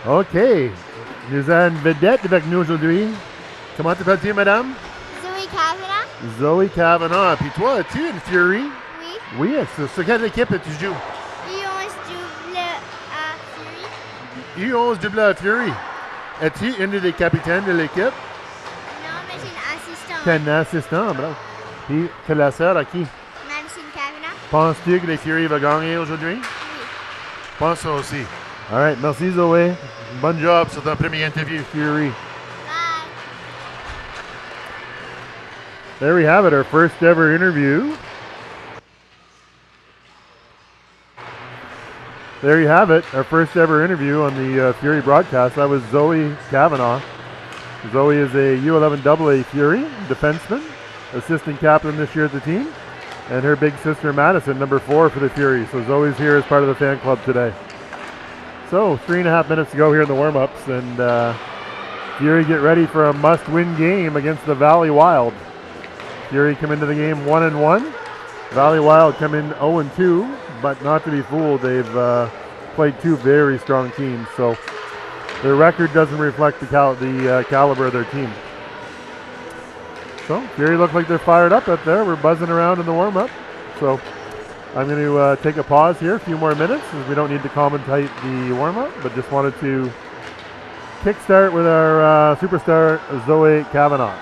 OK. Nous avons une vedette avec nous aujourd'hui. Comment t'appelles-tu, madame? Zoe Kavanaugh? Zoe Kavanaugh. Puis toi, as-tu une Fury? Oui. Oui, sur quelle équipe tu joues? U11 double U11 AA A Fury. Fury. Es-tu une des capitaines de l'équipe? Non, mais j'ai une assistante. T'es un assistant, bravo. Puis, t'es la sœur à qui? Madison Kavanaugh? Penses-tu que les Fury vont gagner aujourd'hui? Oui. Pense ça aussi. All right, merci Zoé. Bon job sur ton premier interview, Fury. Bye. There we have it, our first ever interview. There you have it, our first ever interview on the Fury broadcast. That was Zoe Kavanaugh. Zoe is a U11AA Fury defenseman, assistant captain this year at the team, and her big sister Madison, number 4 for the Fury. So Zoe's here as part of the fan club today. So 3.5 minutes to go here in the warm-ups, and Fury get ready for a must-win game against the Valley Wild. Fury come into the game 1-1. Valley Wild come in 0-2, but not to be fooled, they've played 2 very strong teams, so their record doesn't reflect the caliber of their team. So Fury look like they're fired up out there. We're buzzing around in the warm-up. So I'm going to take a pause here, a few more minutes, as we don't need to commentate the warm-up, but just wanted to kickstart with our superstar Zoe Kavanaugh.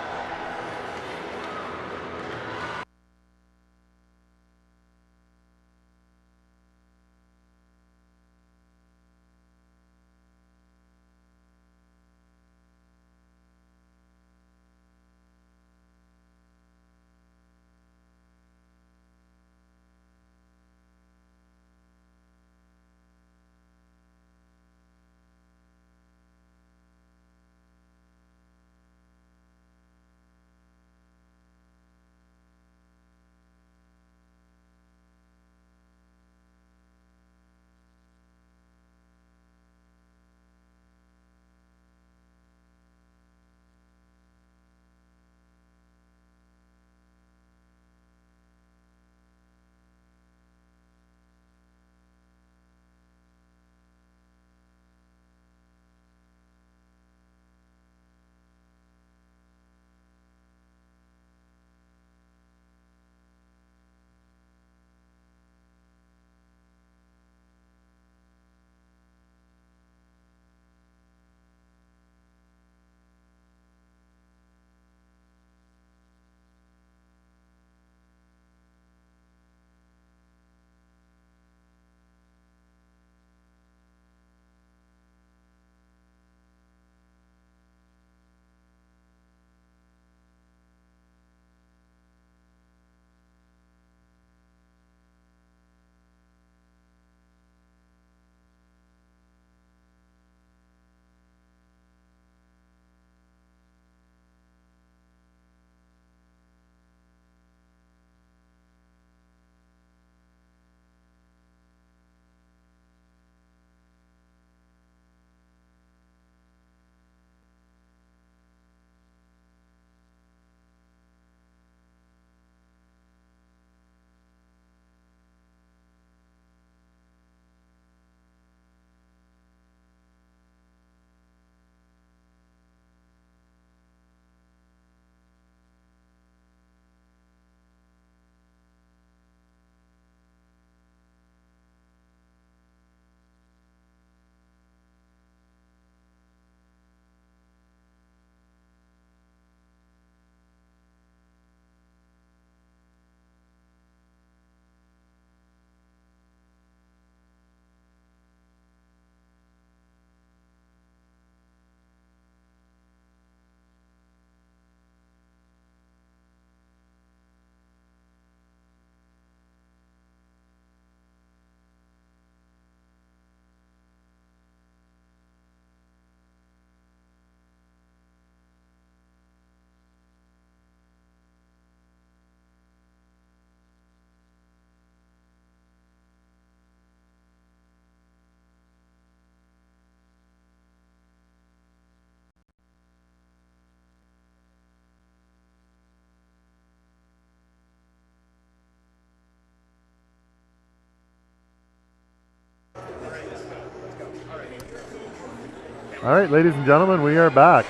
All right, ladies and gentlemen, we are back.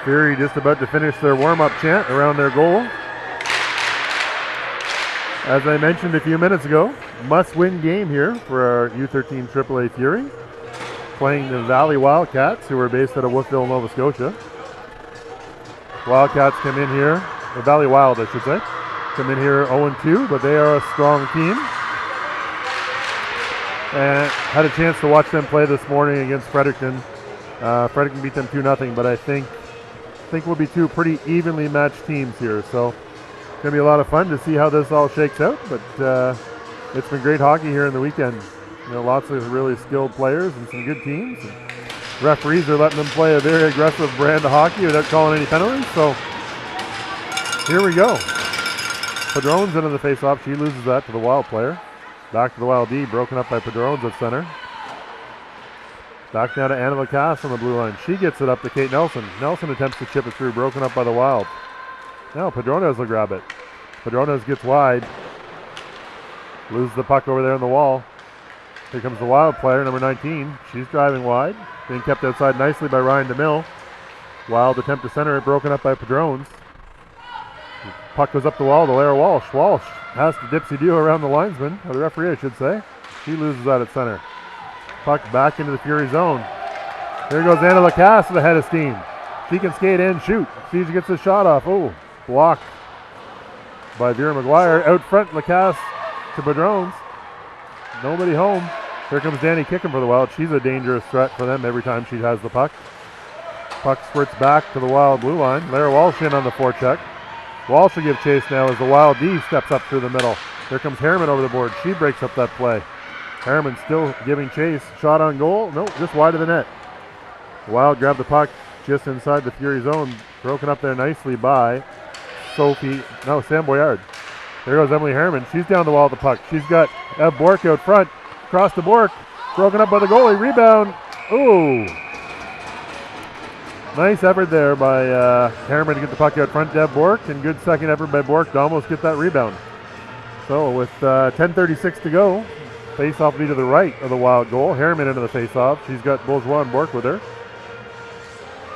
Fury just about to finish their warm-up chant around their goal. As I mentioned a few minutes ago, must-win game here for our U13 AAA Fury, playing the Valley Wildcats, who are based out of Wolfville, Nova Scotia. Wildcats come in here, the Valley Wild, I should say, come in here 0-2, but they are a strong team. And had a chance to watch them play this morning against Fredericton. Fredericton beat them 2-0, but I think we'll be two pretty evenly matched teams here. So it's going to be a lot of fun to see how this all shakes out. But it's been great hockey here in the weekend. You know, lots of really skilled players and some good teams. And referees are letting them play a very aggressive brand of hockey without calling any penalties. So here we go. Padrone's into the face-off. She loses that to the Wild player. Back to the Wild D, broken up by Padrone's at center. Back now to Anna Lacasse on the blue line. She gets it up to Kate Nelson. Nelson attempts to chip it through, broken up by the Wild. Now Padrones will grab it. Padrones gets wide. Loses the puck over there on the wall. Here comes the Wild player, number 19. She's driving wide. Being kept outside nicely by Ryan DeMille. Wild attempt to center it, broken up by Padrones. Puck goes up the wall to Lara Walsh. Walsh has to dipsy-do around the linesman, or the referee I should say. She loses that at center. Puck back into the Fury zone. Here goes Anna Lacasse to the head of steam. She can skate in, shoot. She gets a shot off. Oh, blocked by Vera McGuire. Out front, Lacasse to Padrones. Nobody home. Here comes Danny Kickham for the Wild. She's a dangerous threat for them every time she has the puck. Puck squirts back to the Wild blue line. Lara Walsh in on the forecheck. Walsh will give chase now as the Wild D steps up through the middle. Here comes Harriman over the board. She breaks up that play. Harriman still giving chase. Shot on goal. Nope, just wide of the net. Wild grabbed the puck just inside the Fury zone. Broken up there nicely by Sam Boyard. There goes Emily Harriman. She's down the wall with the puck. She's got Ev Bork out front. Across to Bork. Broken up by the goalie. Rebound. Ooh. Nice effort there by Harriman to get the puck out front to Ev Bork. And good second effort by Bork to almost get that rebound. So with 10:36 to go, face-off be to the right of the Wild goal. Harriman into the face-off. She's got Bourgeois and Bork with her.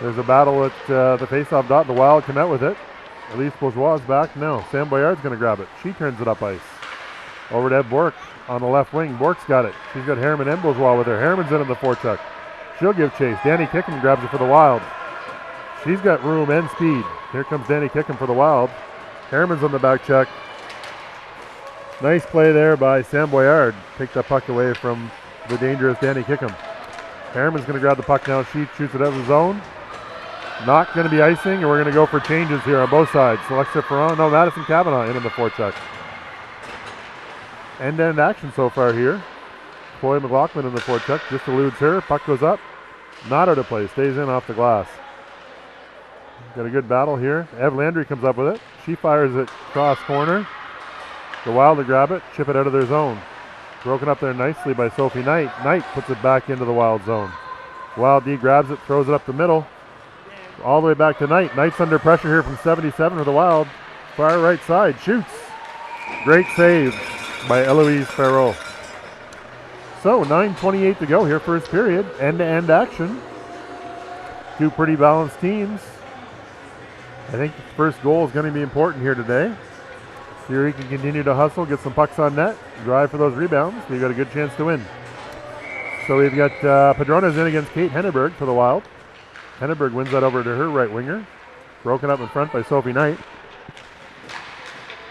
There's a battle at the face-off dot. The Wild come out with it. Elise Bourgeois is back. No, Sam Boyard's going to grab it. She turns it up ice. Over to Ed Bork on the left wing. Bork's got it. She's got Harriman and Bourgeois with her. Harriman's in the forecheck. She'll give chase. Danny Kickham grabs it for the Wild. She's got room and speed. Here comes Danny Kickham for the Wild. Harriman's on the back check. Nice play there by Sam Boyard. Take that puck away from the dangerous Danny Kickham. Harriman's going to grab the puck now. She shoots it out of the zone. Not going to be icing, and we're going to go for changes here on both sides. Alexa Ferron, no, Madison Cavanaugh in on the forecheck. End-to-end action so far here. Chloe McLaughlin in the forecheck, just eludes her. Puck goes up. Not out of play, stays in off the glass. Got a good battle here. Ev Landry comes up with it. She fires it cross corner. The Wild to grab it, chip it out of their zone. Broken up there nicely by Sophie Knight. Knight puts it back into the Wild zone. Wild D grabs it, throws it up the middle. All the way back to Knight. Knight's under pressure here from 77 for the Wild. Far right side, shoots. Great save by Eloise Perreault. So 9:28 to go here, first period. End-to-end action. Two pretty balanced teams. I think the first goal is going to be important here today. Fury can continue to hustle, get some pucks on net, drive for those rebounds. We've got a good chance to win. So we've got Padrones in against Kate Henneberg for the Wild. Henneberg wins that over to her right winger. Broken up in front by Sophie Knight.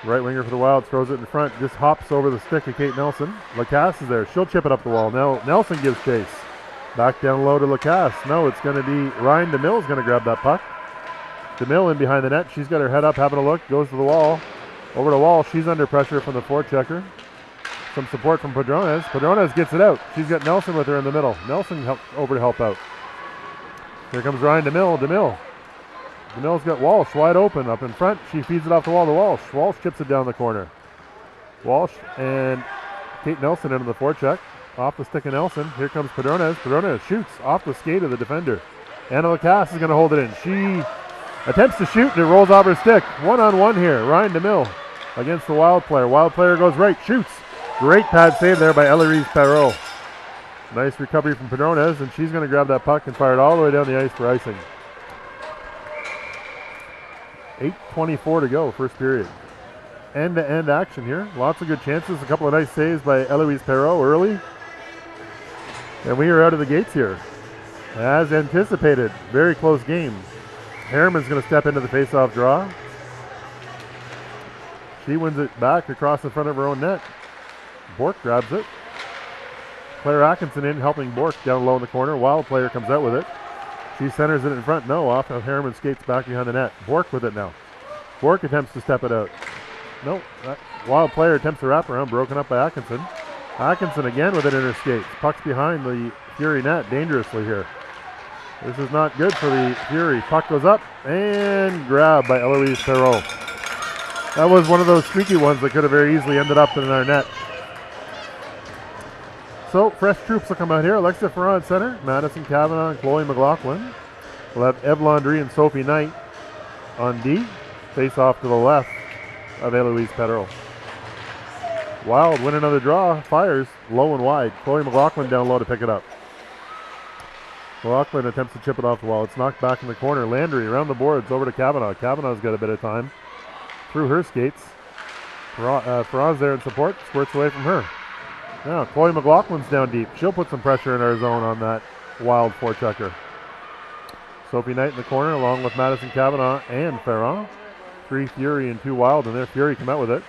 Right winger for the Wild throws it in front, just hops over the stick of Kate Nelson. Lacasse is there. She'll chip it up the wall. Now Nelson gives chase. Back down low to Lacasse. No, it's going to be Ryan DeMille is going to grab that puck. DeMille in behind the net. She's got her head up, having a look. Goes to the wall. Over to Wall. She's under pressure from the forechecker. Some support from Padrones. Padrones gets it out. She's got Nelson with her in the middle. Nelson over to help out. Here comes Ryan DeMille. DeMille's got Walsh wide open up in front. She feeds it off the wall to Walsh. Walsh chips it down the corner. Walsh and Kate Nelson into the forecheck. Off the stick of Nelson. Here comes Padrones. Padrones shoots off the skate of the defender. Anna Lacasse is going to hold it in. She attempts to shoot and it rolls off her stick. One-on-one here. Ryan DeMille against the Wild player. Wild player goes right, shoots. Great pad save there by Eloise Perreault. Nice recovery from Padrones, and she's going to grab that puck and fire it all the way down the ice for icing. 8:24 to go, first period. End-to-end action here. Lots of good chances. A couple of nice saves by Eloise Perreault early. And we are out of the gates here. As anticipated, very close game. Harriman's going to step into the face-off draw. She wins it back across the front of her own net. Bork grabs it. Claire Atkinson in helping Bork down low in the corner. Wild player comes out with it. She centers it in front. No, off of Harriman skates back behind the net. Bork with it now. Bork attempts to step it out. No, Wild player attempts to wrap around, broken up by Atkinson. Atkinson again with it in her skates. Puck's behind the Fury net dangerously here. This is not good for the Fury. Puck goes up and grabbed by Eloise Perreault. That was one of those streaky ones that could have very easily ended up in our net. So fresh troops will come out here. Alexa Ferrand at center, Madison Kavanaugh and Chloe McLaughlin. We'll have Eve Landry and Sophie Knight on D. Face off to the left of Eloise Perreault. Wild win another draw, fires low and wide. Chloe McLaughlin down low to pick it up. McLaughlin attempts to chip it off the wall. It's knocked back in the corner. Landry around the boards over to Kavanaugh. Kavanaugh's got a bit of time through her skates. Ferrand's there in support, squirts away from her. Now Chloe McLaughlin's down deep. She'll put some pressure in our zone on that Wild forechecker. Sophie Knight in the corner along with Madison Kavanaugh and Ferrand. 3 Fury and 2 Wild, and their Fury come out with it.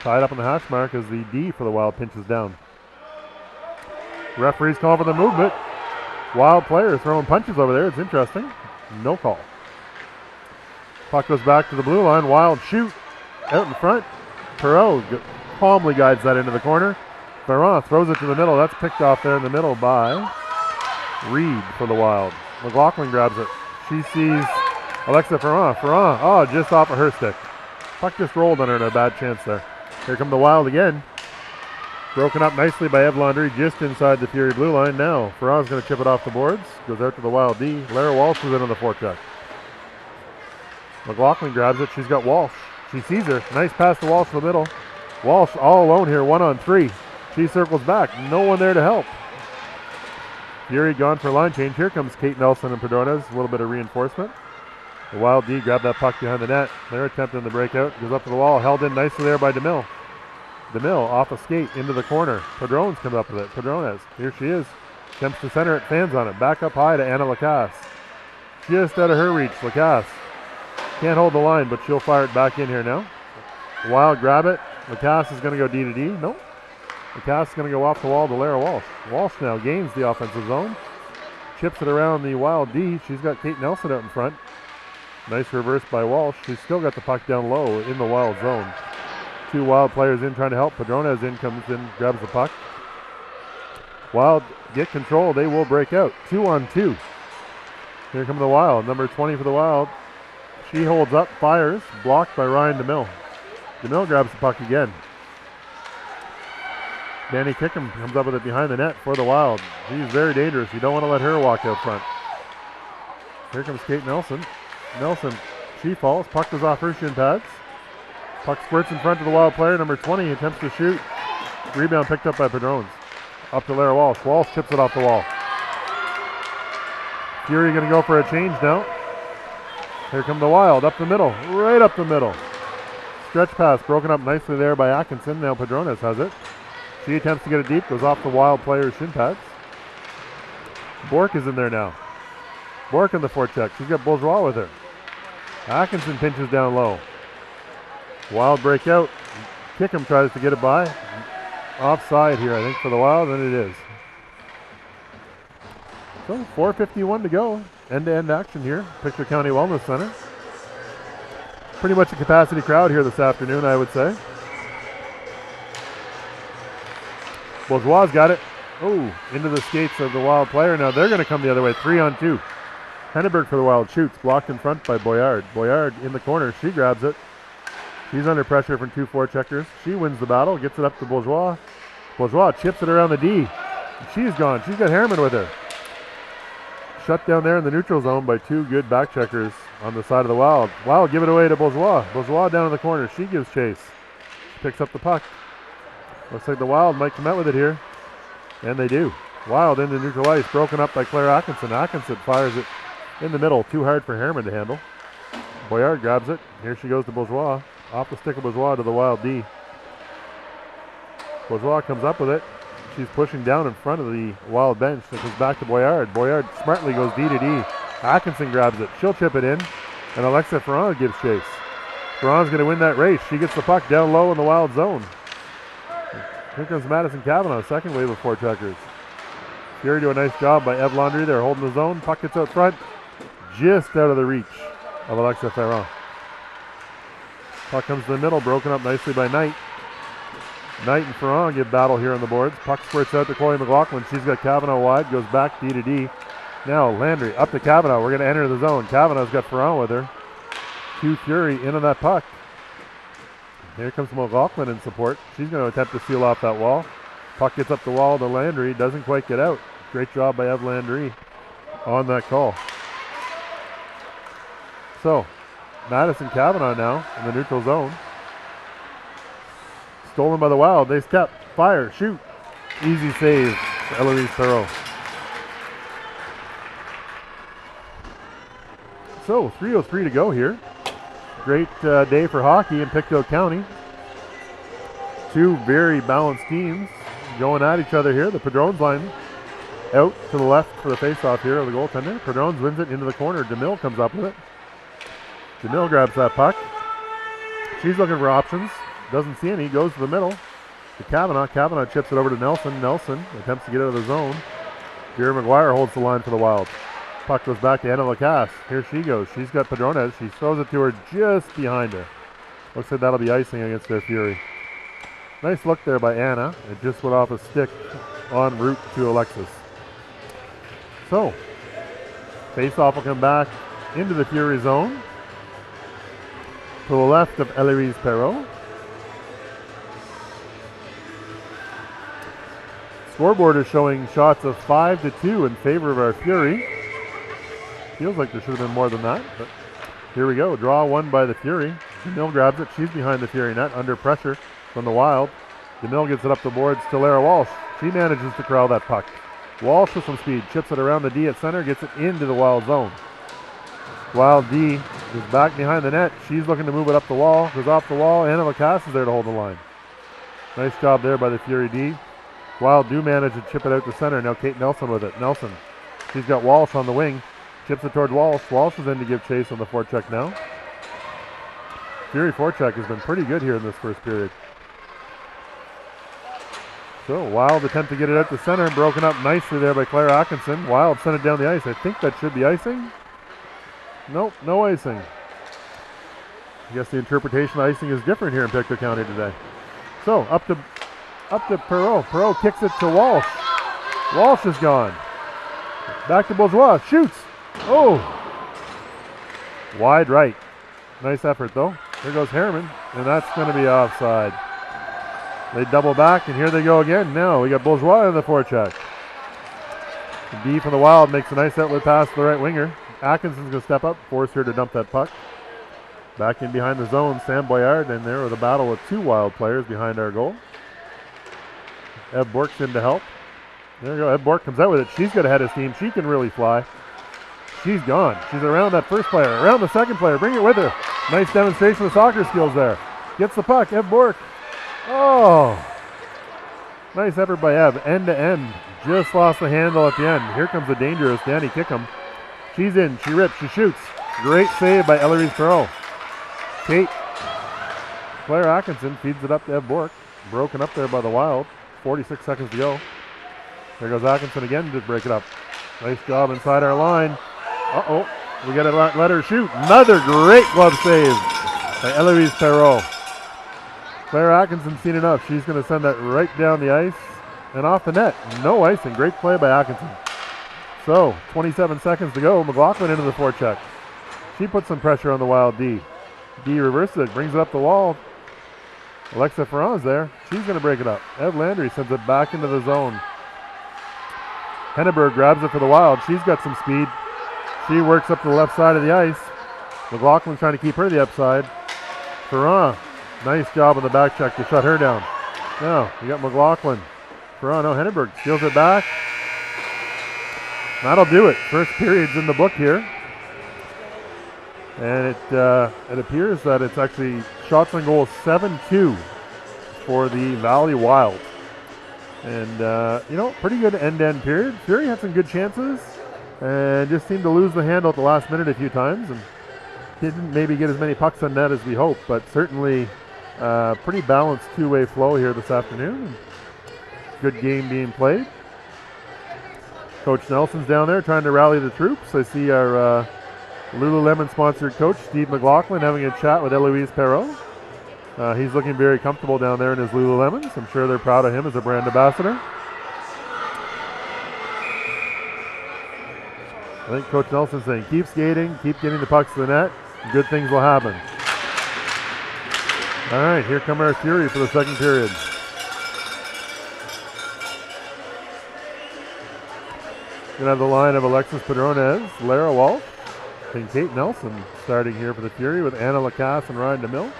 Tied up on the hash mark as the D for the Wild pinches down. Referee's call for the movement. Wild player throwing punches over there. It's interesting. No call. Puck goes back to the blue line. Wild shoot out in front. Perreault calmly guides that into the corner. Ferrand throws it to the middle. That's picked off there in the middle by Reed for the Wild. McLaughlin grabs it. She sees Alexa Ferrand. Ferrand, just off of her stick. Puck just rolled on her and a bad chance there. Here come the Wild again. Broken up nicely by Eve Landry just inside the Fury blue line. Now Ferrand's going to chip it off the boards. Goes out to the Wild D. Lara Walsh is in on the forecheck. McLaughlin grabs it. She's got Walsh. She sees her. Nice pass to Walsh in the middle. Walsh all alone here, 1-on-3. She circles back. No one there to help. Fury gone for a line change. Here comes Kate Nelson and Padrones. A little bit of reinforcement. The Wild D grab that puck behind the net. They're attempting the breakout. Goes up to the wall. Held in nicely there by DeMille. DeMille off a skate into the corner. Padrones comes up with it. Padrones. Here she is. Attempts to center it. Fans on it. Back up high to Anna Lacasse. Just out of her reach. Lacasse can't hold the line, but she'll fire it back in here now. Wild grab it. Lacasse is going to go D to D. Nope. Lacasse is going to go off the wall to Lara Walsh. Walsh now gains the offensive zone. Chips it around the Wild D. She's got Kate Nelson out in front. Nice reverse by Walsh. She's still got the puck down low in the Wild zone. 2 Wild players in trying to help. Padrones in, comes in, grabs the puck. Wild get control. They will break out. 2-on-2. Here come the Wild. Number 20 for the Wild. She holds up, fires, blocked by Ryan DeMille. DeMille grabs the puck again. Danny Kickham comes up with it behind the net for the Wild. She's very dangerous. You don't want to let her walk out front. Here comes Kate Nelson. Nelson, she falls. Puck goes off her shin pads. Puck squirts in front of the Wild player. Number 20 attempts to shoot. Rebound picked up by Padrones. Up to Lara Walsh. Walsh chips it off the wall. Fury going to go for a change now. Here come the Wild up the middle. Right up the middle. Stretch pass broken up nicely there by Atkinson. Now Padrones has it. She attempts to get it deep. Goes off the Wild player's shin pads. Bork is in there now. Bork in the forecheck. She's got Bourgeois with her. Atkinson pinches down low. Wild break out. Kickham tries to get it by. Offside here, I think, for the Wild, and it is. So 4:51 to go. End-to-end action here. Pictou County Wellness Center. Pretty much a capacity crowd here this afternoon, I would say. Bourgeois got it. Oh, into the skates of the Wild player. Now they're going to come the other way. 3-on-2. Henneberg for the Wild shoots. Blocked in front by Boyard. Boyard in the corner. She grabs it. She's under pressure from 2 forecheckers. She wins the battle. Gets it up to Bourgeois. Bourgeois chips it around the D. She's gone. She's got Harriman with her. Shut down there in the neutral zone by 2 good back checkers on the side of the Wild. Wild give it away to Bourgeois. Bourgeois down in the corner. She gives chase. Picks up the puck. Looks like the Wild might come out with it here. And they do. Wild into neutral ice, broken up by Claire Atkinson. Atkinson fires it in the middle, too hard for Harriman to handle. Boyard grabs it. Here she goes to Bourgeois. Off the stick of Bourgeois to the Wild D. Bourgeois comes up with it. She's pushing down in front of the Wild bench. It comes back to Boyard. Boyard smartly goes D to D. Atkinson grabs it. She'll chip it in. And Alexa Ferron gives chase. Ferron's going to win that race. She gets the puck down low in the Wild zone. Here comes Madison Cavanaugh, second wave of forecheckers. Fury do a nice job by Eve Landry. They're holding the zone. Puck gets out front. Just out of the reach of Alexa Ferron. Puck comes to the middle, broken up nicely by Knight. Knight and Ferron give battle here on the boards. Puck squirts out to Chloe McLaughlin. She's got Cavanaugh wide, goes back D to D. Now Landry up to Cavanaugh. We're going to enter the zone. Cavanaugh's got Ferron with her. Q Fury in on that puck. Here comes McLaughlin in support. She's going to attempt to seal off that wall. Puck gets up the wall to Landry. Doesn't quite get out. Great job by Eve Landry on that call. So, Madison Cavanaugh now in the neutral zone. Stolen by the Wild. They step, fire, shoot. Easy save for Eloise Perreault. So, 3:03 to go here. Great day for hockey in Pictou County. Two very balanced teams going at each other here. The Padrones line out to the left for the faceoff here of the goaltender. Padrones wins it into the corner. DeMille comes up with it. DeMille grabs that puck. She's looking for options. Doesn't see any. Goes to the middle to Cavanaugh. Cavanaugh chips it over to Nelson. Nelson attempts to get out of the zone. Vera McGuire holds the line for the Wild. Puck goes back to Anna Lacasse. Here she goes. She's got Padrones. She throws it to her just behind her. Looks like that'll be icing against their Fury. Nice look there by Anna. It just went off a stick en route to Alexis. So, face-off will come back into the Fury zone. To the left of Eloise Perreault. Scoreboard is showing shots of 5-2 in favor of our Fury. Feels like there should have been more than that, but here we go. Draw one by the Fury. DeMille grabs it. She's behind the Fury net under pressure from the Wild. DeMille gets it up the boards to Lara Walsh. She manages to corral that puck. Walsh with some speed. Chips it around the D at center. Gets it into the Wild zone. Wild D is back behind the net. She's looking to move it up the wall. Goes off the wall. Anna Lacasse is there to hold the line. Nice job there by the Fury D. Wild do manage to chip it out to center. Now Kate Nelson with it. Nelson. She's got Walsh on the wing. Chips it toward Walsh. Walsh is in to give chase on the forecheck now. Fury forecheck has been pretty good here in this first period. So Wild attempt to get it out to center. Broken up nicely there by Claire Atkinson. Wild sent it down the ice. I think that should be icing. Nope, no icing. I guess the interpretation of icing is different here in Pictou County today. So up to Perreault. Perreault kicks it to Walsh. Walsh is gone. Back to Bourgeois. Shoots. Oh. Wide right. Nice effort though. Here goes Harriman, and that's going to be offside. They double back, and here they go again. Now we got Bourgeois in the forecheck. The D from the Wild makes a nice outlet pass to the right winger. Atkinson's going to step up, force her to dump that puck. Back in behind the zone, Sam Boyard in there with a battle with two Wild players behind our goal. Eb Bork's in to help. There we go. Eb Bork comes out with it. She's got ahead of steam. She can really fly. She's gone. She's around that first player, around the second player. Bring it with her. Nice demonstration of soccer skills there. Gets the puck. Eb Bork. Oh. Nice effort by Eb. End to end. Just lost the handle at the end. Here comes the dangerous Danny Kickham. She's in. She rips. She shoots. Great save by Eloise Perreault. Kate. Claire Atkinson feeds it up to Eb Bork. Broken up there by the Wild. 46 seconds to go. There goes Atkinson again to break it up. Nice job inside our line. Uh-oh. We got to let her shoot. Another great glove save by Eloise Perreault. Claire Atkinson's seen enough. She's going to send that right down the ice and off the net. No icing. Great play by Atkinson. So, 27 seconds to go. McLaughlin into the forecheck. She puts some pressure on the Wild D. D reverses it, brings it up the wall. Alexa Ferron's there. She's going to break it up. Eve Landry sends it back into the zone. Henneberg grabs it for the Wild. She's got some speed. She works up to the left side of the ice. McLaughlin's trying to keep her the upside. Ferron, nice job on the back check to shut her down. Now, you got McLaughlin Toronto. Henneberg steals it back. That'll do it. First period's in the book here. And it appears that it's actually shots on goal 7-2 for the Valley Wild. And, pretty good end-to-end period. Fury had some good chances and just seemed to lose the handle at the last minute a few times and didn't maybe get as many pucks on net as we hoped, but certainly pretty balanced two-way flow here this afternoon. Good game being played. Coach Nelson's down there trying to rally the troops. I see our Lululemon-sponsored coach, Steve McLaughlin, having a chat with Eloise Perreault. He's looking very comfortable down there in his Lululemons. I'm sure they're proud of him as a brand ambassador. I think Coach Nelson's saying, keep skating, keep getting the pucks to the net, good things will happen. All right, here come our Fury for the second period. Gonna have the line of Alexis Padrones, Lara Walsh, and Kate Nelson starting here for the Fury with Anna Lacasse and Ryan DeMille.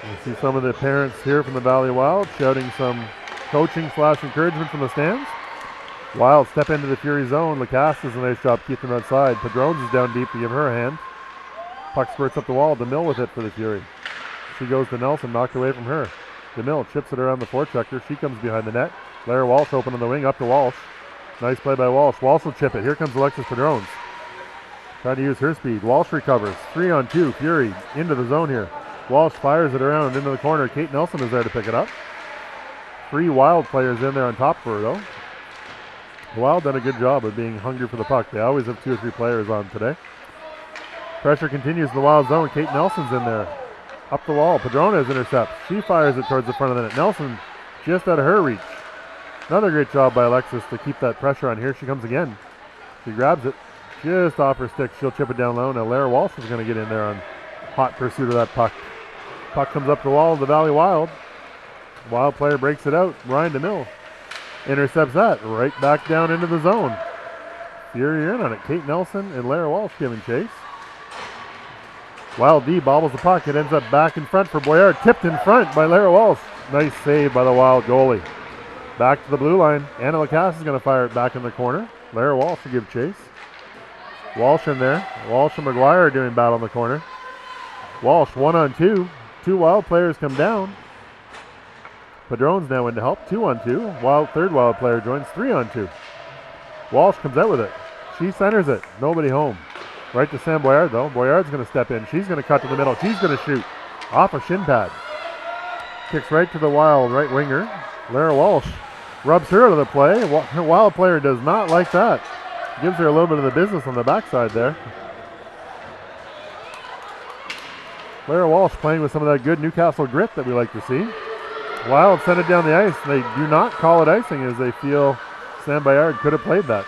You see some of the parents here from the Valley Wild shouting some coaching / encouragement from the stands. Wild step into the Fury zone. Lacasse does a nice job keeping them outside. Padrones is down deep to give her a hand. Puck squirts up the wall. DeMille with it for the Fury. She goes to Nelson, knocked away from her. DeMille chips it around the forechecker. She comes behind the net. Lara Walsh open on the wing, up to Walsh. Nice play by Walsh. Walsh will chip it. Here comes Alexis Padrones. Trying to use her speed. Walsh recovers. 3-on-2. Fury into the zone here. Walsh fires it around into the corner. Kate Nelson is there to pick it up. 3 Wild players in there on top for her, though. The Wild done a good job of being hungry for the puck. They always have 2 or 3 players on today. Pressure continues in the Wild zone. Kate Nelson's in there. Up the wall. Padrones intercepts. She fires it towards the front of the net. Nelson just out of her reach. Another great job by Alexis to keep that pressure on. Here she comes again. She grabs it just off her stick. She'll chip it down low. Now Lara Walsh is going to get in there on hot pursuit of that puck. Puck comes up the wall of the Valley Wild. Wild player breaks it out. Ryan DeMille intercepts that right back down into the zone. Fury in on it. Kate Nelson and Lara Walsh giving chase. Wild D bobbles the puck. It ends up back in front for Boyard. Tipped in front by Lara Walsh. Nice save by the Wild goalie. Back to the blue line. Anna Lacasse is going to fire it back in the corner. Lara Walsh will give chase. Walsh in there. Walsh and McGuire are doing battle in the corner. Walsh 1-on-2. 2 Wild players come down. Padrones now in to help. 2-on-2. Third Wild player joins. 3-on-2. Walsh comes out with it. She centers it. Nobody home. Right to Sam Boyard, though. Boyard's going to step in. She's going to cut to the middle. She's going to shoot. Off a shin pad. Kicks right to the Wild right winger. Lara Walsh rubs her out of the play. Her Wild player does not like that. Gives her a little bit of the business on the backside there. Lara Walsh playing with some of that good Newcastle grit that we like to see. Wild send it down the ice. They do not call it icing as they feel Sam Boyard could have played that.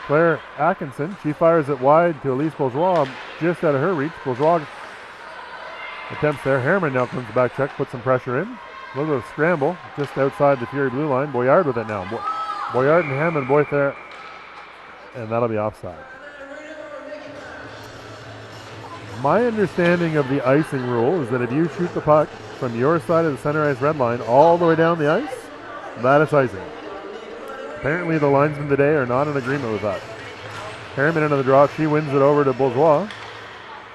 Claire Atkinson, she fires it wide to Elise Bourgeois, just out of her reach. Bourgeois attempts there. Harriman now comes back check, puts some pressure in. A little bit of scramble just outside the Fury blue line. Boyard with it now. Boyard and Hammond both there, and that'll be offside. My understanding of the icing rule is that if you shoot the puck from your side of the center ice red line all the way down the ice, that is icing. Apparently the linesmen today are not in agreement with that. Harriman into the draw. She wins it over to Bourgeois.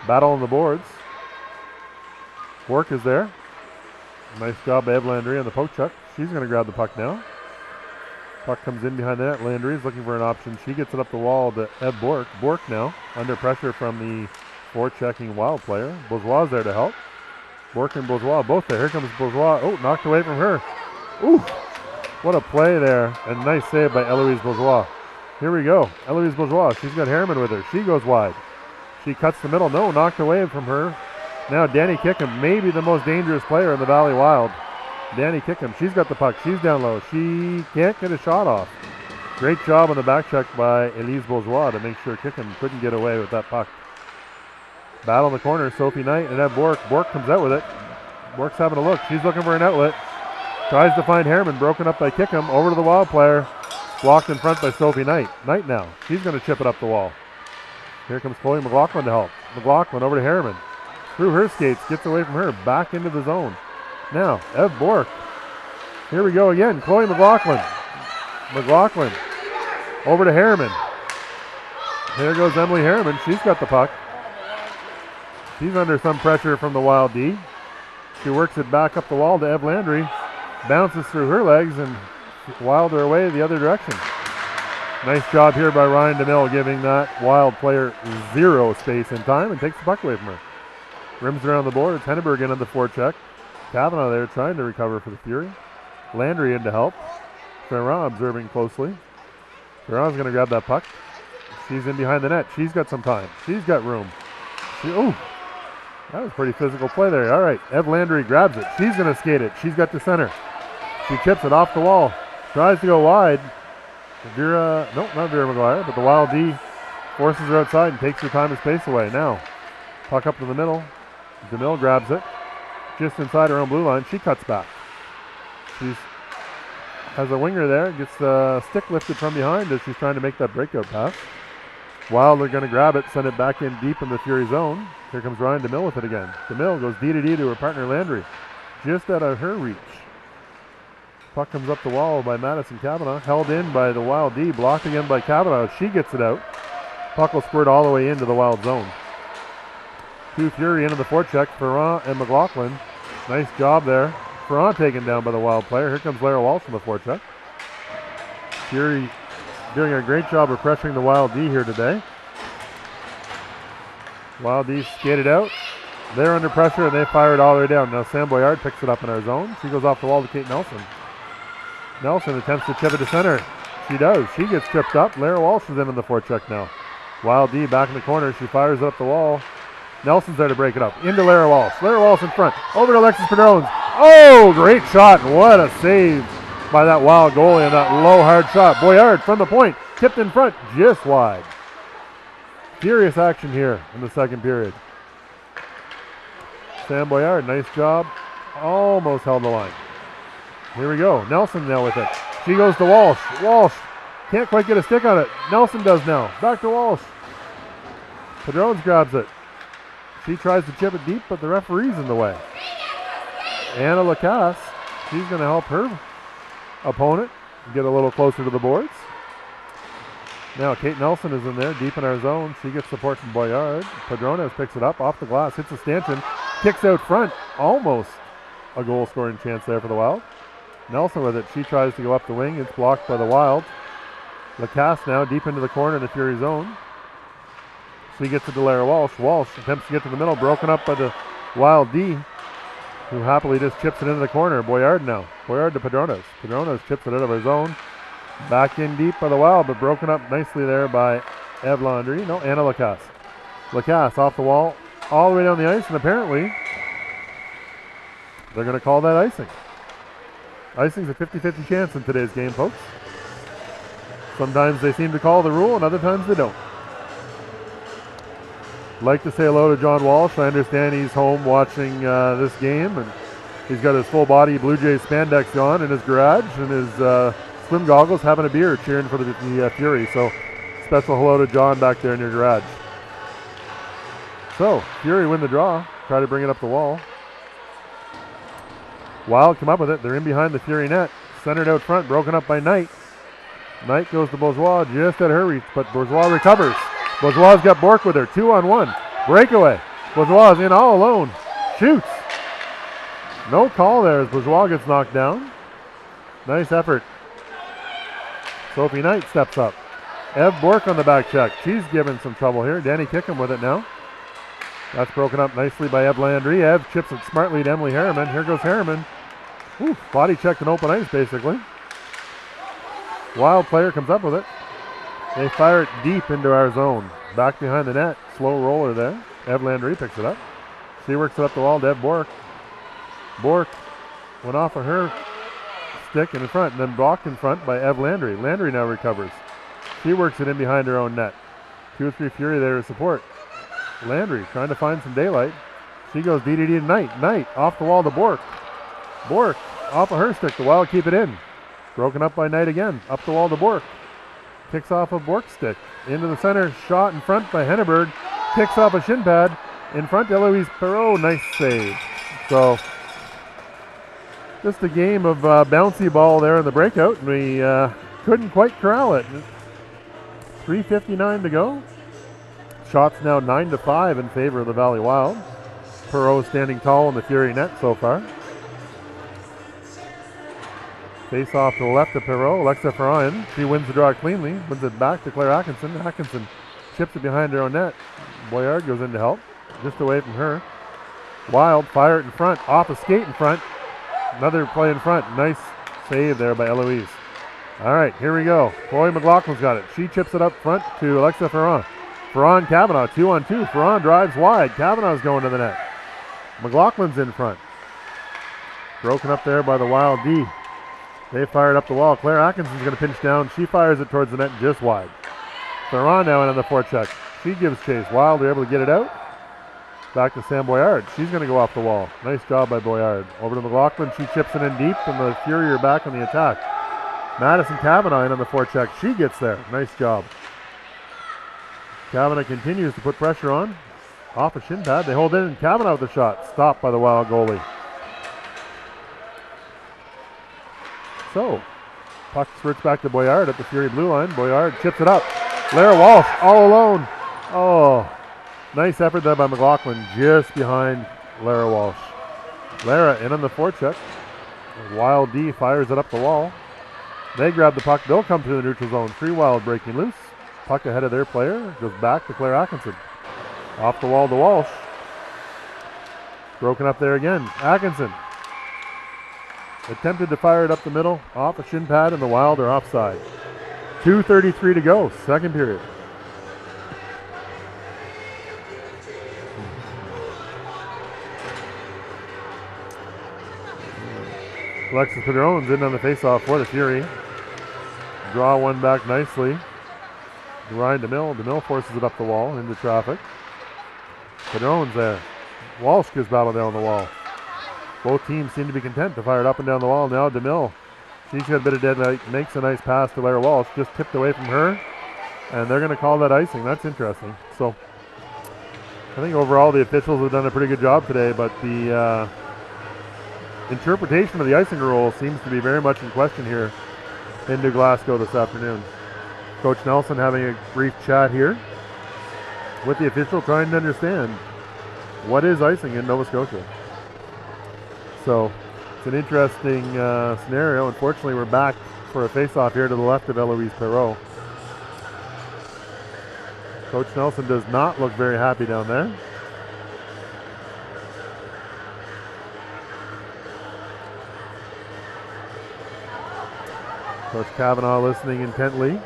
Battle on the boards. Bork is there. Nice job by Eve Landry on the poke check. She's going to grab the puck now. Puck comes in behind the net. Landry is looking for an option. She gets it up the wall to Eve Bork. Bork now under pressure from the forechecking Wild player. Bourgeois is there to help. Bork and Bourgeois both there. Here comes Bourgeois. Oh, knocked away from her. Ooh. What a play there, and nice save by Eloise Bourgeois. Here we go, Eloise Bourgeois, she's got Harriman with her. She goes wide. She cuts the middle, no, knocked away from her. Now Danny Kickham, maybe the most dangerous player in the Valley Wild. Danny Kickham, she's got the puck, she's down low. She can't get a shot off. Great job on the back check by Elise Bourgeois to make sure Kickham couldn't get away with that puck. Battle in the corner, Sophie Knight and Ed Bork. Bork comes out with it. Bork's having a look, she's looking for an outlet. Tries to find Harriman, broken up by Kickham, over to the Wild player. Blocked in front by Sophie Knight. Knight now, she's going to chip it up the wall. Here comes Chloe McLaughlin to help. McLaughlin over to Harriman. through her skates, gets away from her, back into the zone. Now, Ev Bork. Here we go again. Chloe McLaughlin. McLaughlin over to Harriman. There goes Emily Harriman. She's got the puck. She's under some pressure from the Wild D. She works it back up the wall to Ev Landry. Bounces through her legs and Wild her away the other direction. Nice job here by Ryan DeMille, giving that Wild player zero space and time and takes the puck away from her. Rims around the board. It's Henneberg in on the forecheck. Kavanaugh there trying to recover for the Fury. Landry in to help. Ferrand observing closely. Ferrand's going to grab that puck. She's in behind the net. She's got some time. She's got room. That was pretty physical play there. All right, Ev Landry grabs it. She's going to skate it. She's got the center. She chips it off the wall. Tries to go wide. Not Vera McGuire, but the Wild D forces her outside and takes her time and space away. Now, puck up to the middle. DeMille grabs it. Just inside her own blue line. She cuts back. She's has a winger there. Gets the stick lifted from behind as she's trying to make that breakout pass. Wild are going to grab it, send it back in deep in the Fury zone. Here comes Ryan DeMille with it again. DeMille goes D to her partner Landry. Just out of her reach. Puck comes up the wall by Madison Kavanaugh. Held in by the Wild D. Blocked again by Kavanaugh. She gets it out. Puck will squirt all the way into the Wild zone. Two Fury into the forecheck. Ferrand and McLaughlin. Nice job there. Ferrand taken down by the Wild player. Here comes Lara Walsh on the forecheck. Fury doing a great job of pressuring the Wild D here today. Wild D skated out. They're under pressure and they fire it all the way down. Now Sam Boyard picks it up in our zone. She goes off the wall to Kate Nelson. Nelson attempts to chip it to center. She does. She gets tripped up. Lara Walsh is in on the forecheck now. Wild D back in the corner. She fires it up the wall. Nelson's there to break it up. Into Lara Walsh. Lara Walsh in front. Over to Alexis Padrones. Oh, great shot. What a save by that Wild goalie and that low, hard shot. Boyard from the point. Tipped in front. Just wide. Furious action here in the second period. Sam Boyard, nice job. Almost held the line. Here we go. Nelson now with it. She goes to Walsh. Walsh can't quite get a stick on it. Nelson does now. Back to Walsh. Padrones grabs it. She tries to chip it deep, but the referee's in the way. Anna Lacasse, she's going to help her opponent get a little closer to the boards. Now Kate Nelson is in there, deep in our zone. She gets support from Boyard. Padrones picks it up off the glass, hits a stanchion, kicks out front. Almost a goal-scoring chance there for the Wild. Nelson with it. She tries to go up the wing. It's blocked by the Wild. Lacasse now deep into the corner in the Fury zone. She gets it to Lara Walsh. Walsh attempts to get to the middle, broken up by the Wild D, who happily just chips it into the corner. Boyard now. Boyard to Padrones. Padrones chips it out of her zone. Back in deep by the Wild, but broken up nicely there by Ev Landry. No, Anna Lacasse. Lacasse off the wall, all the way down the ice, and apparently they're going to call that icing. Icing's a 50-50 chance in today's game, folks. Sometimes they seem to call the rule, and other times they don't. Like to say hello to John Walsh. I understand he's home watching this game, and he's got his full body Blue Jays spandex on in his garage and his swim goggles, having a beer, cheering for the Fury. So special hello to John back there in your garage. So Fury win the draw, try to bring it up the wall. Wild come up with it. They're in behind the Fury net, centered out front, broken up by Knight. Knight goes to Bourgeois just at her reach, but Bourgeois recovers. Bourgeois got Bork with her, 2-on-1. Breakaway. Bourgeois is in all alone. Shoots. No call there as Bourgeois gets knocked down. Nice effort. Sophie Knight steps up. Ev Bork on the back check. She's given some trouble here. Danny Kickham with it now. That's broken up nicely by Ev Landry. Ev chips it smartly to Emily Harriman. Here goes Harriman. Ooh, body checked in open ice basically. Wild player comes up with it. They fire it deep into our zone. Back behind the net. Slow roller there. Ev Landry picks it up. She works it up the wall to Ev Bork. Bork went off of her stick in front and then blocked in front by Ev Landry. Landry now recovers. She works it in behind her own net. 2-3 Fury there to support. Landry trying to find some daylight. She goes DDD to Knight. Knight off the wall to Bork. Bork off of her stick. The Wild keep it in. Broken up by Knight again. Up the wall to Bork. Kicks off of Bork's stick. Into the center. Shot in front by Henneberg. Kicks off a shin pad. in front, Eloise Perreault, nice save. So just a game of bouncy ball there in the breakout, and we couldn't quite corral it. 3:59 to go. Shots now 9-5 in favor of the Valley Wild. Perreault standing tall in the Fury net so far. Face off to the left of Perreault. Alexa Ferran, she wins the draw cleanly. Wins it back to Claire Atkinson. Atkinson chips it behind her own net. Boyard goes in to help. Just away from her. Wild fire it in front. Off a skate in front. Another play in front. Nice save there by Eloise. All right, here we go. Chloe McLaughlin's got it. She chips it up front to Alexa Ferran. Ferran Kavanaugh, 2-on-2. Ferran drives wide. Kavanaugh's going to the net. McLaughlin's in front. Broken up there by the Wild D. They fired up the wall. Claire Atkinson's going to pinch down. She fires it towards the net just wide. Ferran now in on the forecheck. She gives chase. Wild are able to get it out. Back to Sam Boyard. She's going to go off the wall. Nice job by Boyard. Over to McLaughlin. She chips it in deep, and the Fury are back on the attack. Madison Kavanaugh in on the forecheck. She gets there. Nice job. Kavanaugh continues to put pressure on. Off a shin pad. They hold in, and Kavanaugh with the shot. Stopped by the Wild goalie. So, puck swirts back to Boyard at the Fury blue line. Boyard chips it up. Lara Walsh all alone. Oh, nice effort there by McLaughlin just behind Lara Walsh. Lara in on the forecheck. Wild D fires it up the wall. They grab the puck. They'll come through the neutral zone. 3 Wild breaking loose. Puck ahead of their player. Goes back to Claire Atkinson. Off the wall to Walsh. Broken up there again. Atkinson attempted to fire it up the middle. Off a shin pad, and the Wild are offside. 2:33 to go. Second period. Alexis Padron's in on the faceoff for the Fury. Draw one back nicely. Ryan DeMille. DeMille forces it up the wall into traffic. Padron's there. Walsh gives battle down the wall. Both teams seem to be content to fire it up and down the wall. Now DeMille. She's got a bit of deadlight. Makes a nice pass to Lara Walsh. Just tipped away from her. And they're going to call that icing. That's interesting. So I think overall the officials have done a pretty good job today, but the interpretation of the icing rule seems to be very much in question here in New Glasgow this afternoon. Coach Nelson having a brief chat here with the official, trying to understand what is icing in Nova Scotia. So it's an interesting scenario. Unfortunately, we're back for a face-off here to the left of Eloise Perreault. Coach Nelson does not look very happy down there. Coach Kavanaugh listening intently.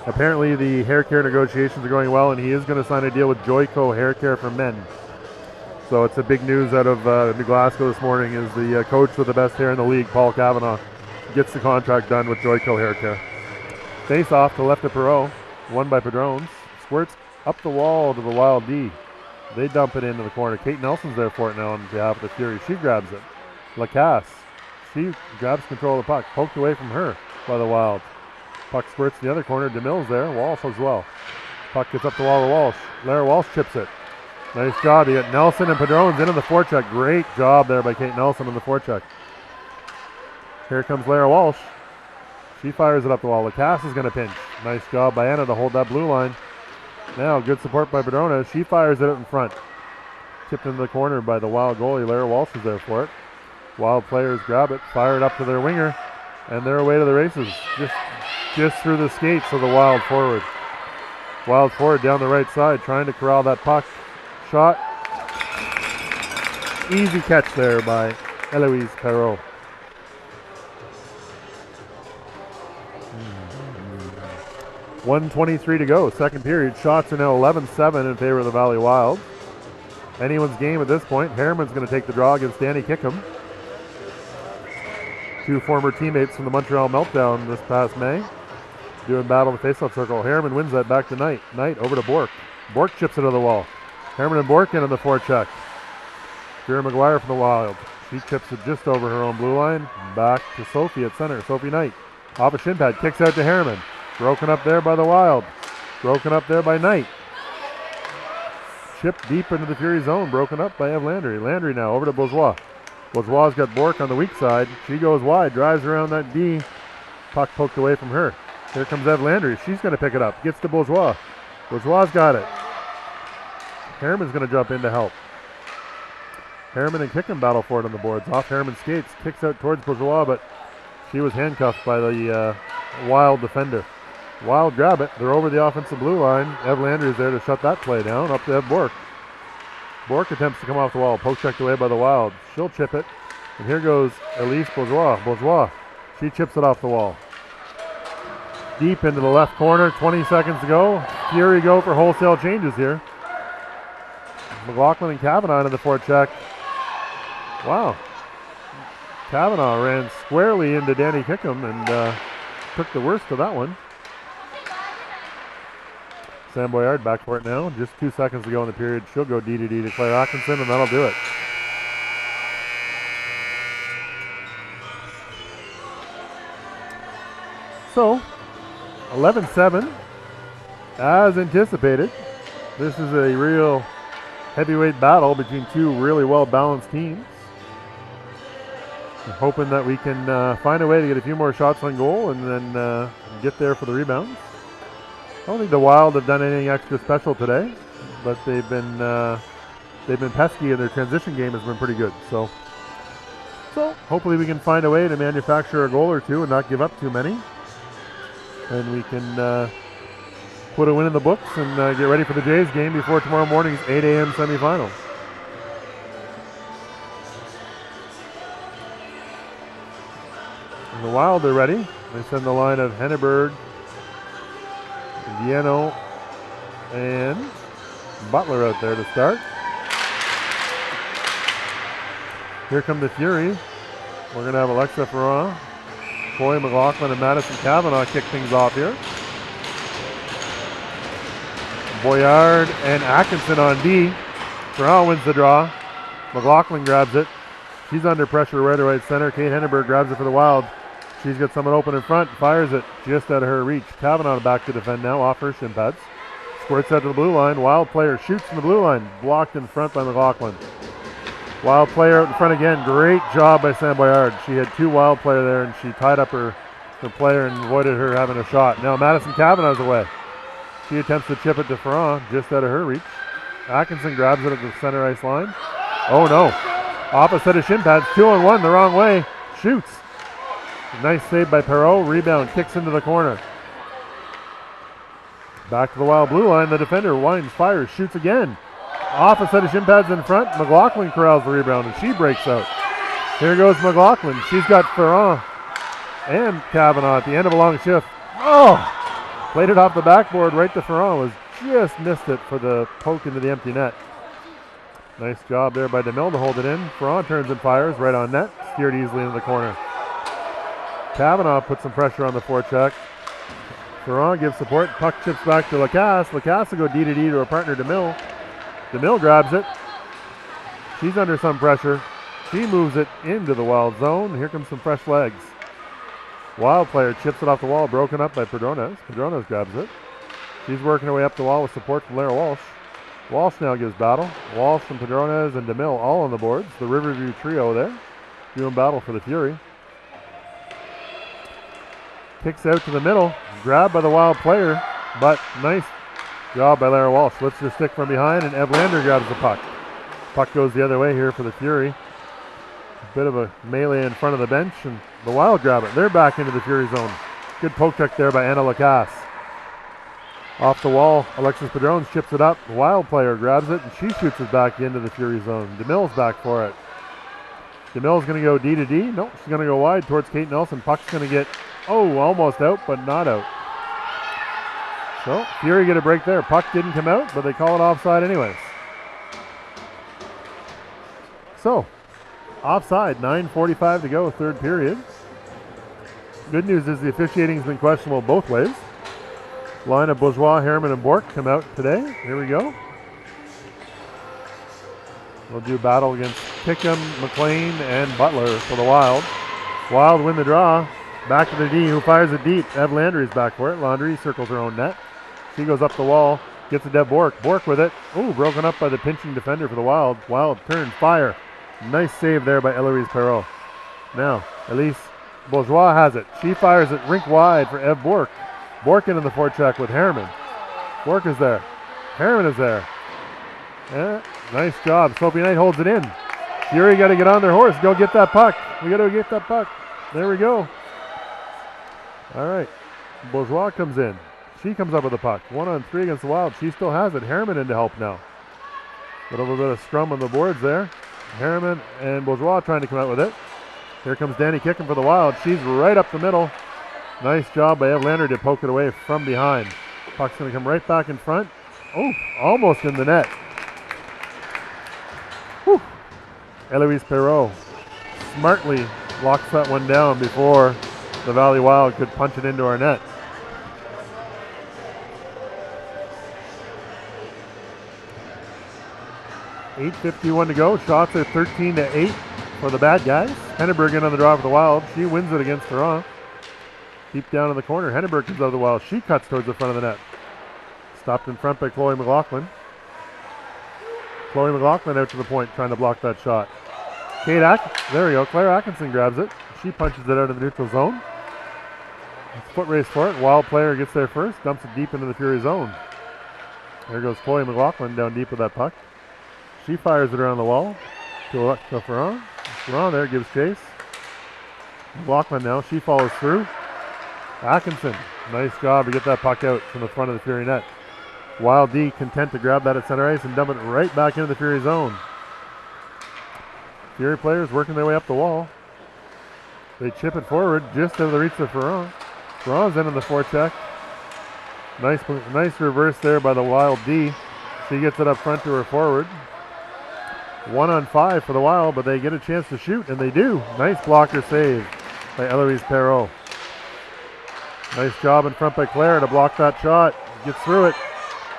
Apparently the hair care negotiations are going well, and he is going to sign a deal with Joyco Hair Care for Men. So it's a big news out of New Glasgow this morning is the coach with the best hair in the league, Paul Kavanaugh, gets the contract done with Joyco Hair Care. Face off to left of Perreault, won by Padrones. Squirts up the wall to the Wild D. They dump it into the corner. Kate Nelson's there for it now on behalf of the Fury. She grabs it. Lacasse. She grabs control of the puck. Poked away from her by the Wild. Puck squirts in the other corner. DeMille's there. Walsh as well. Puck gets up the wall to Walsh. Lara Walsh chips it. Nice job. You got Nelson and Padrones in on the forecheck. Great job there by Kate Nelson on the forecheck. Here comes Lara Walsh. She fires it up the wall. Lacasse is going to pinch. Nice job by Anna to hold that blue line. Now good support by Padrona. She fires it out in front. Tipped into the corner by the Wild goalie. Lara Walsh is there for it. Wild players grab it, fire it up to their winger, and they're away to the races. Just through the skates of the Wild forward. Wild forward down the right side, trying to corral that puck. Shot. Easy catch there by Eloise Perreault. Mm-hmm. 1:23 to go, second period. Shots are now 11-7 in favor of the Valley Wild. Anyone's game at this point. Harriman's going to take the draw against Danny Kickham. 2 former teammates from the Montreal Meltdown this past May. Doing battle in the faceoff circle. Harriman wins that back to Knight. Knight over to Bork. Bork chips it to the wall. Harriman and Bork in on the forecheck. Vera McGuire from the Wild. She chips it just over her own blue line. Back to Sophie at center. Sophie Knight. Off a shin pad. Kicks out to Harriman. Broken up there by the Wild. Broken up there by Knight. chip deep into the Fury zone, broken up by Ev Landry. Landry now over to Bourgeois. Bourgeois' got Bork on the weak side. She goes wide, drives around that D. Puck poked away from her. Here comes Ev Landry. She's going to pick it up. Gets to Bourgeois. Bourgeois' got it. Harriman's going to jump in to help. Harriman and Kickham battle for it on the boards. Off Harriman's skates. Kicks out towards Bourgeois, but she was handcuffed by the Wild defender. Wild grab it. They're over the offensive blue line. Ev Landry is there to shut that play down. Up to Ev Bork. Bork attempts to come off the wall. Poke checked away by the Wild. She'll chip it. And here goes Elise Bourgeois. Bourgeois. She chips it off the wall. Deep into the left corner. 20 seconds to go. Fury go for wholesale changes here. McLaughlin and Kavanaugh in the forecheck. Wow. Kavanaugh ran squarely into Danny Kickham and took the worst of that one. Sam Boyard back for it now. Just 2 seconds to go in the period. She'll go D to D to Claire Atkinson, and that'll do it. So, 11-7. As anticipated, this is a real heavyweight battle between two really well-balanced teams. I'm hoping that we can find a way to get a few more shots on goal and then get there for the rebounds. I don't think the Wild have done anything extra special today, but they've been pesky, and their transition game has been pretty good. So hopefully we can find a way to manufacture a goal or two and not give up too many, and we can put a win in the books and get ready for the Jays game before tomorrow morning's 8 a.m. semifinal. And the Wild are ready. They send the line of Henneberg, Vieno, and Butler out there to start. Here come the Fury. We're going to have Alexa Ferrand, Chloe McLaughlin, and Madison Kavanaugh kick things off here. Boyard and Atkinson on D. Ferrand wins the draw. McLaughlin grabs it. She's under pressure right to right center. Kate Henneberg grabs it for the Wild. She's got someone open in front, fires it just out of her reach. Kavanaugh back to defend now, off her shin pads. Squirts out to the blue line. Wild player shoots from the blue line. Blocked in front by McLaughlin. Wild player out in front again. Great job by Sam Boyard. She had two Wild player there, and she tied up her player and avoided her having a shot. Now Madison Kavanaugh's away. She attempts to chip it to Ferrand, just out of her reach. Atkinson grabs it at the center ice line. Oh no. Opposite of shin pads. 2-on-1 the wrong way. Shoots. Nice save by Perreault. Rebound. Kicks into the corner. Back to the Wild blue line. The defender winds, fires, shoots again. Off a set of shin pads in front. McLaughlin corrals the rebound, and she breaks out. Here goes McLaughlin. She's got Ferrand and Kavanaugh at the end of a long shift. Oh! Played it off the backboard right to Ferrand. Was just missed it for the poke into the empty net. Nice job there by DeMille to hold it in. Ferrand turns and fires right on net. Steered easily into the corner. Kavanaugh puts some pressure on the forecheck. Ferrand gives support. Puck chips back to Lacasse. Lacasse will go D to D to her partner DeMille. DeMille grabs it. She's under some pressure. She moves it into the Wild zone. Here comes some fresh legs. Wild player chips it off the wall, broken up by Padrones. Padrones grabs it. She's working her way up the wall with support from Lara Walsh. Walsh now gives battle. Walsh and Padrones and DeMille all on the boards. The Riverview trio there doing battle for the Fury. Kicks out to the middle. Grabbed by the Wild player, but nice job by Lara Walsh. Lifts her stick from behind, and Ev Lander grabs the puck. Puck goes the other way here for the Fury. A bit of a melee in front of the bench, and the Wild grab it. They're back into the Fury zone. Good poke check there by Anna Lacasse. Off the wall, Alexis Padrones chips it up. The Wild player grabs it, and she shoots it back into the Fury zone. DeMille's back for it. DeMille's going to go D to D. Nope, she's going to go wide towards Kate Nelson. Puck's going to get, almost out, but not out. So, Fury get a break there. Puck didn't come out, but they call it offside anyways. So, offside, 9:45 to go, third period. Good news is the officiating has been questionable both ways. Line of Bourgeois, Harriman, and Bork come out today. Here we go. We'll do battle against Kickham, McLean, and Butler for the Wild. Wild win the draw. Back to the D, who fires it deep. Ev Landry's back for it. Landry circles her own net. She goes up the wall, Gets it to Bork. Bork with it. Oh, broken up by the pinching defender for the Wild. Wild turn, fire. Nice save there by Eloise Perreault. Now, Elise Bourgeois has it. She fires it rink wide for Ev Bork. Bork into the forecheck with Harriman. Bork is there. Harriman is there. Yeah, nice job. Sophie Knight holds it in. Fury got to get on their horse. Go get that puck. We got to get that puck. There we go. All right. Bourgeois comes in. She comes up with the puck. 1-on-3 against the Wild. She still has it. Harriman in to help now. A little bit of scrum on the boards there. Harriman and Bourgeois trying to come out with it. Here comes Danny kicking for the Wild. She's right up the middle. Nice job by Ev Lander to poke it away from behind. Puck's going to come right back in front. Oh, almost in the net. Whew. Eloise Perreault smartly locks that one down before the Valley Wild could punch it into our net. .8:51 to go. Shots are 13-8 for the bad guys. Henneberg in on the draw for the Wild. She wins it against Toronto. Deep down in the corner. Henneberg comes out of the Wild. She cuts towards the front of the net. Stopped in front by Chloe McLaughlin. Chloe McLaughlin out to the point trying to block that shot. There we go. Claire Atkinson grabs it. She punches it out of the neutral zone. It's foot race for it. Wild player gets there first. Dumps it deep into the Fury zone. There goes Chloe McLaughlin down deep with that puck. She fires it around the wall to Alexa Ferron. Ferron there gives chase. McLaughlin now. She follows through. Atkinson. Nice job to get that puck out from the front of the Fury net. Wild D content to grab that at center ice and dump it right back into the Fury zone. Fury players working their way up the wall. They chip it forward just out of the reach of Ferron. Ferron's in the forecheck. Nice reverse there by the Wild D. She gets it up front to her forward. 1-on-5 for the Wild, but they get a chance to shoot, and they do. Nice blocker save by Eloise Perreault. Nice job in front by Claire to block that shot. Gets through it.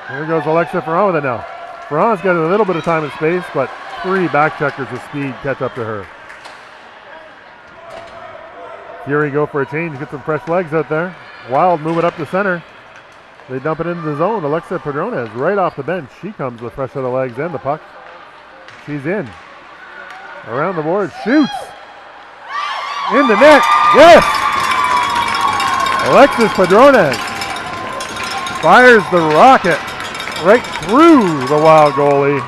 Here goes Alexa Ferron with it now. Ferron's got a little bit of time and space, but 3 back checkers of speed catch up to her. Fury go for a change, get some fresh legs out there. Wild move it up to center. They dump it into the zone. Alexa Padrona is right off the bench. She comes with fresh set of legs and the puck. She's in. Around the board, shoots. In the net, yes! Alexis Padrones fires the rocket right through the Wild goalie.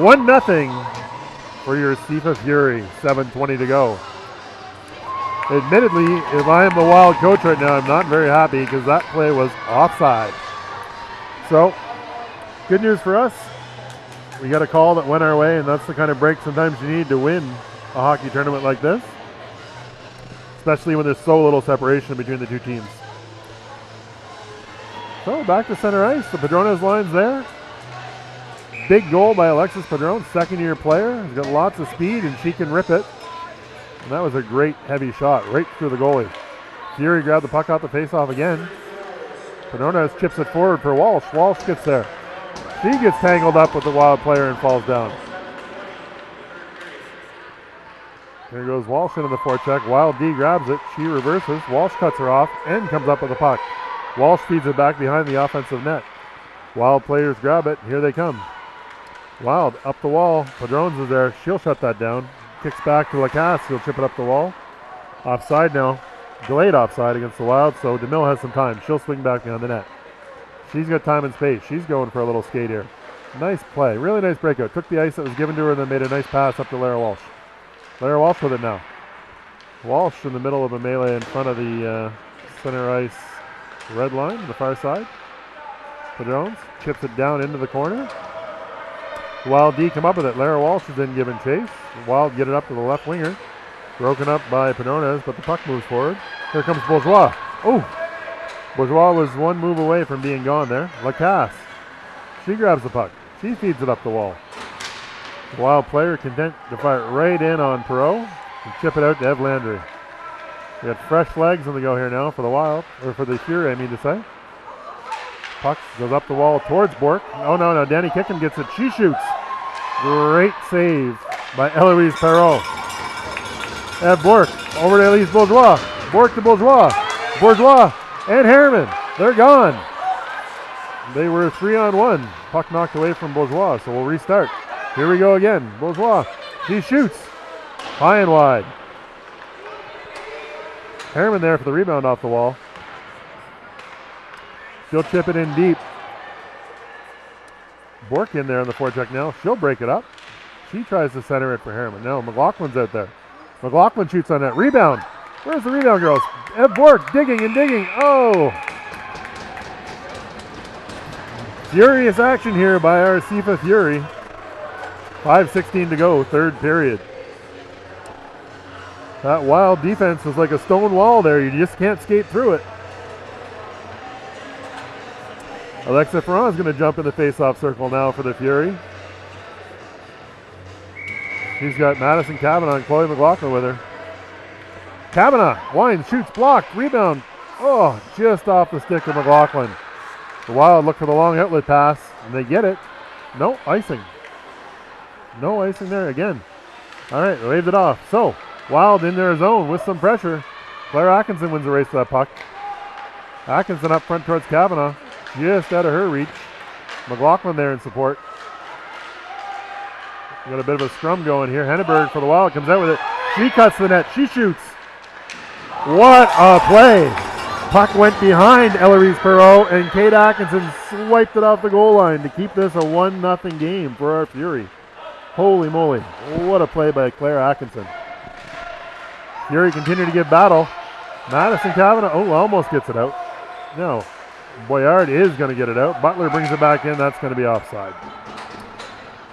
1-0 for your Sifa Fury. 7:20 to go. Admittedly, if I am the Wild coach right now, I'm not very happy because that play was offside. So, good news for us. We got a call that went our way, and that's the kind of break sometimes you need to win a hockey tournament like this, especially when there's so little separation between the two teams. So back to center ice. The Padrones line's there. Big goal by Alexis Padron, second-year player. He's got lots of speed, and she can rip it. And that was a great heavy shot right through the goalie. Fury grabbed the puck out the face-off again. Padrones chips it forward for Walsh. Walsh gets there. She gets tangled up with the Wild player and falls down. Here goes Walsh into the forecheck. Wild D grabs it. She reverses. Walsh cuts her off and comes up with the puck. Walsh feeds it back behind the offensive net. Wild players grab it. Here they come. Wild up the wall. Padrones is there. She'll shut that down. Kicks back to Lacasse. He'll chip it up the wall. Offside now. Delayed offside against the Wild, so DeMille has some time. She'll swing back behind the net. She's got time and space. She's going for a little skate here. Nice play. Really nice breakout. Took the ice that was given to her and then made a nice pass up to Lara Walsh. Lara Walsh with it now. Walsh in the middle of a melee in front of the center ice red line on the far side. Padrones chips it down into the corner. Wild D come up with it. Lara Walsh is in giving chase. Wild get it up to the left winger. Broken up by Padrones, but the puck moves forward. Here comes Bourgeois. Oh! Bourgeois was one move away from being gone there. Lacasse. She grabs the puck. She feeds it up the wall. The Wild player content to fire it right in on Perreault and chip it out to Ev Landry. We got fresh legs on the go here now for the Wild, or for the Fury, I mean to say. Puck goes up the wall towards Bork. Oh no, Danny Kickham gets it. She shoots. Great save by Eloise Perreault. Ev Bork over to Elise Bourgeois. Bork to Bourgeois. Bourgeois and Harriman. They're gone. They were 3-on-1. Puck knocked away from Bourgeois, so we'll restart. Here we go again. Bourgeois, she shoots. High and wide. Harriman there for the rebound off the wall. She'll chip it in deep. Bork in there on the forecheck now. She'll break it up. She tries to center it for Harriman. No, McLaughlin's out there. McLaughlin shoots on that. Rebound. Where's the rebound, girls? Ev Bork digging and digging. Oh! Furious action here by our Sifa Fury. 5:16 to go, third period. That Wild defense was like a stone wall there. You just can't skate through it. Alexa Ferron is going to jump in the face-off circle now for the Fury. She's got Madison Kavanaugh and Chloe McLaughlin with her. Kavanaugh winds, shoots, blocked, rebound. Oh, just off the stick of McLaughlin. The Wild look for the long outlet pass, and they get it. No icing. No icing there again. All right, they waved it off. So, Wild in their zone with some pressure. Claire Atkinson wins the race to that puck. Atkinson up front towards Kavanaugh. Just out of her reach. McLaughlin there in support. We got a bit of a scrum going here. Henneberg for the Wild comes out with it. She cuts the net. She shoots. What a play. Puck went behind Eloise Perreault, and Kate Atkinson swiped it off the goal line to keep this a 1-0 game for our Fury. Holy moly. What a play by Claire Atkinson. Fury continue to give battle. Madison Kavanaugh, almost gets it out. No. Boyard is going to get it out. Butler brings it back in. That's going to be offside.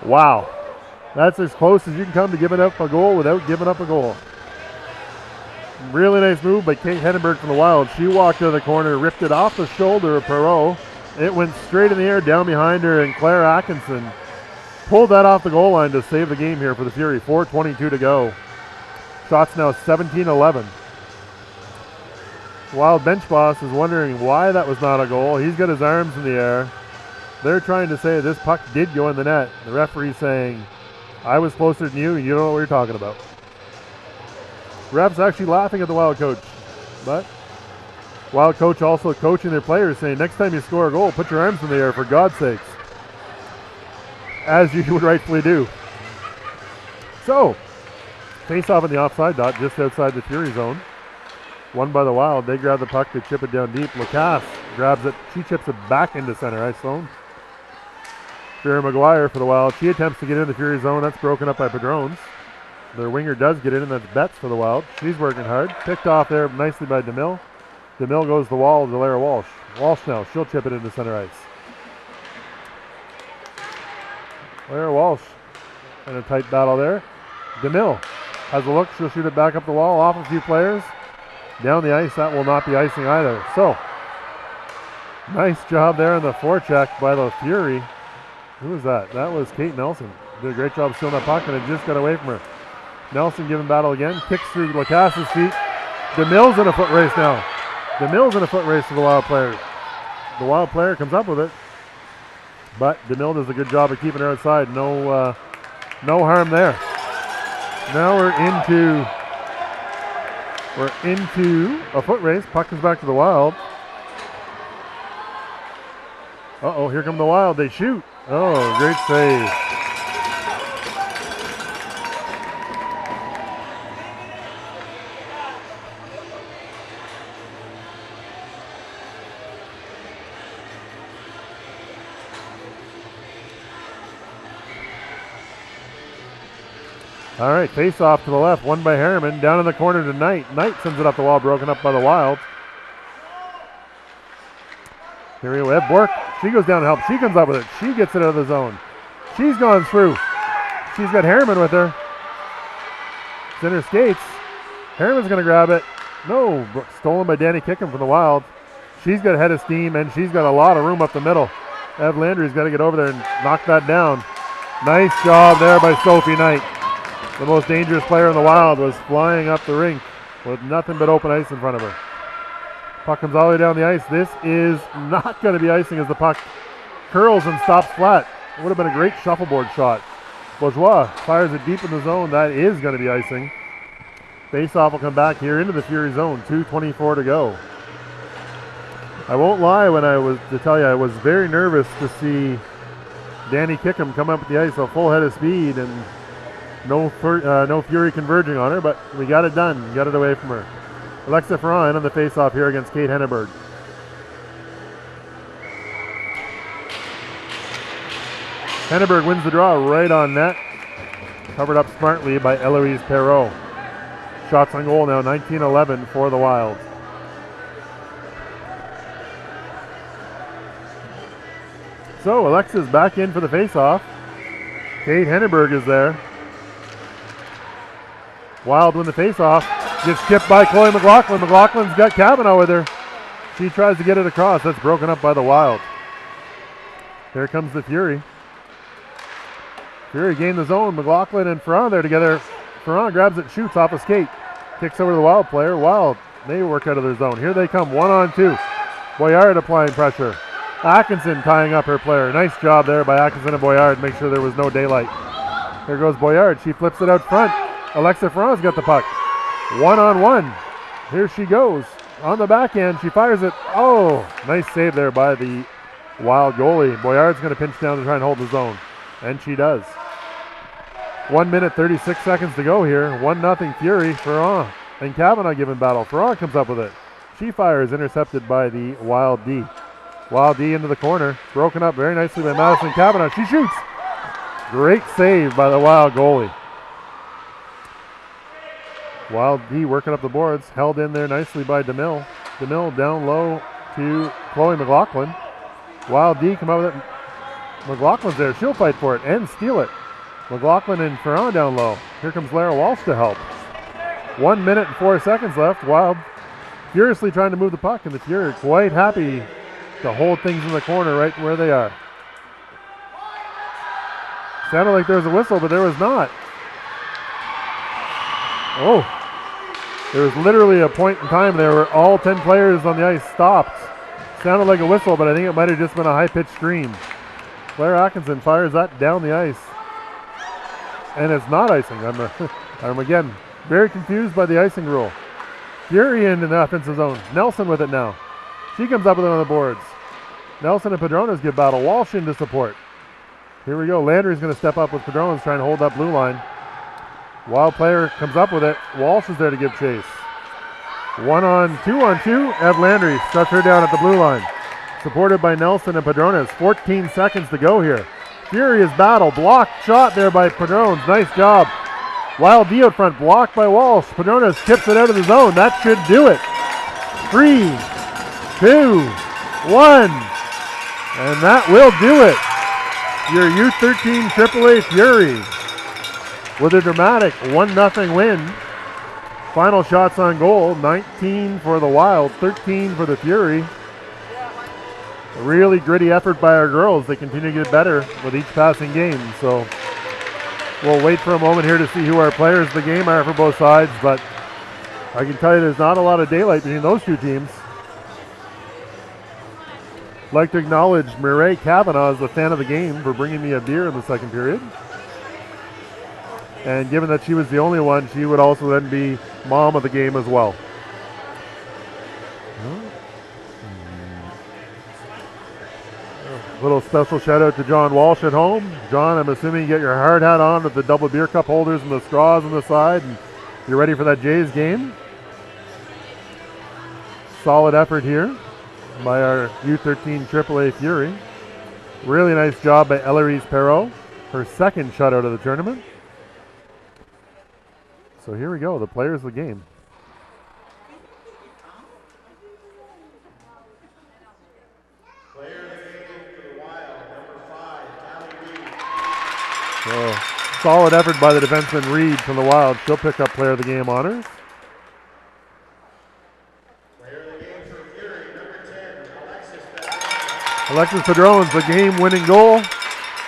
Wow. That's as close as you can come to giving up a goal without giving up a goal. Really nice move by Kate Henneberg from the Wild. She walked to the corner, ripped it off the shoulder of Perreault. It went straight in the air down behind her, and Claire Atkinson pulled that off the goal line to save the game here for the Fury. 4:22 to go. Shots now 17-11. Wild bench boss is wondering why that was not a goal. He's got his arms in the air. They're trying to say this puck did go in the net. The referee's saying, I was closer than you, and you don't know what you're talking about. Refs actually laughing at the Wild coach. But Wild coach also coaching their players, saying, next time you score a goal, put your arms in the air, for God's sakes. As you would rightfully do. So, face off in the offside dot, just outside the Fury zone. Won by the Wild. They grab the puck, they chip it down deep. Lacasse grabs it. She chips it back into center ice zone. Vera McGuire for the Wild. She attempts to get in the Fury zone. That's broken up by Padrones. Their winger does get in, and that's Betts for the Wild. She's working hard. Picked off there nicely by DeMille. DeMille goes to the wall to Lara Walsh. Walsh now. She'll chip it into center ice. Lara Walsh in a tight battle there. DeMille has a look. She'll shoot it back up the wall, off a few players. Down the ice, that will not be icing either. So, nice job there on the forecheck by the Fury. Who was that? That was Kate Nelson. Did a great job stealing that puck, and it just got away from her. Nelson giving battle again. Kicks through Lacasse's feet. DeMille's in a foot race now. DeMille's in a foot race to the Wild player. The Wild player comes up with it. But DeMille does a good job of keeping her outside. No harm there. Now we're into a foot race. Puck comes back to the Wild. Uh-oh, here come the Wild. They shoot. Oh, great save. All right, face off to the left, won by Harriman. Down in the corner to Knight. Knight sends it up the wall, broken up by the Wild. Here we have Bork. She goes down to help. She comes up with it. She gets it out of the zone. She's gone through. She's got Harriman with her. It's in her skates. Harriman's going to grab it. No, stolen by Danny Kickham from the Wild. She's got a head of steam, and she's got a lot of room up the middle. Ev Landry's got to get over there and knock that down. Nice job there by Sophie Knight. The most dangerous player in the Wild was flying up the rink with nothing but open ice in front of her. Puck comes all the way down the ice. This is not going to be icing as the puck curls and stops flat. It would have been a great shuffleboard shot. Bourgeois fires it deep in the zone. That is going to be icing. Face-off will come back here into the Fury zone. 2:24 to go. I won't lie to tell you I was very nervous to see Danny Kickham come up the ice a full head of speed and no Fury converging on her, but we got it done. We got it away from her. Alexa Ferrand on the face-off here against Kate Henneberg. Henneberg wins the draw right on net. Covered up smartly by Eloise Perreault. Shots on goal now, 19-11 for the Wild. So Alexa's back in for the face-off. Kate Henneberg is there. Wild win the face-off. Gets chipped by Chloe McLaughlin. McLaughlin's got Kavanaugh with her. She tries to get it across. That's broken up by the Wild. Here comes the Fury. Fury gained the zone. McLaughlin and Ferrand there together. Ferrand grabs it, shoots off a skate. Kicks over to the Wild player. Wild, they work out of their zone. Here they come, 1-on-2. Boyard applying pressure. Atkinson tying up her player. Nice job there by Atkinson and Boyard. Make sure there was no daylight. There goes Boyard. She flips it out front. Alexa Ferrand's got the puck. 1-on-1. Here she goes. On the backhand, she fires it. Oh, nice save there by the Wild goalie. Boyard's going to pinch down to try and hold the zone. And she does. 1 minute, 36 seconds to go here. 1-0 Fury. Ferrand and Kavanaugh giving battle. Ferrand comes up with it. She fires, intercepted by the Wild D. Wild D into the corner. Broken up very nicely by Madison Kavanaugh. She shoots. Great save by the Wild goalie. Wild D working up the boards. Held in there nicely by DeMille. DeMille down low to Chloe McLaughlin. Wild D come up with it. McLaughlin's there. She'll fight for it and steal it. McLaughlin and Ferrand down low. Here comes Lara Walsh to help. 1 minute and 4 seconds left. Wild furiously trying to move the puck, and the Fury quite happy to hold things in the corner right where they are. Sounded like there was a whistle, but there was not. Oh, there was literally a point in time there where all 10 players on the ice stopped. Sounded like a whistle, but I think it might have just been a high-pitched scream. Claire Atkinson fires that down the ice. And it's not icing. I'm again very confused by the icing rule. Fury in the offensive zone. Nelson with it now. She comes up with it on the boards. Nelson and Padronas give battle. Walsh into support. Here we go. Landry's going to step up with Padronas trying to hold that blue line. Wild player comes up with it. Walsh is there to give chase. 2-on-2. Ev Landry shuts her down at the blue line. Supported by Nelson and Padronas. 14 seconds to go here. Furious battle. Blocked shot there by Padronas. Nice job. Wild D out front. Blocked by Walsh. Padronas tips it out of the zone. That should do it. 3, 2, 1. And that will do it. Your U13 AAA Fury with a dramatic 1-0 win. Final shots on goal. 19 for the Wild. 13 for the Fury. A really gritty effort by our girls. They continue to get better with each passing game. So we'll wait for a moment here to see who our players of the game are for both sides. But I can tell you there's not a lot of daylight between those two teams. I'd like to acknowledge Mireille Kavanaugh as the fan of the game for bringing me a beer in the second period. And given that she was the only one, she would also then be mom of the game as well. Little special shout out to John Walsh at home. John, I'm assuming you get your hard hat on with the double beer cup holders and the straws on the side, and you're ready for that Jays game. Solid effort here by our U13 AAA Fury. Really nice job by Eloise Perreault, her second shutout of the tournament. So here we go, the players of the game. So, solid effort by the defenseman Reed from the Wild. She'll pick up player of the game honors. Player of the game for Fury, number 10, Alexis Padrones, the game-winning goal.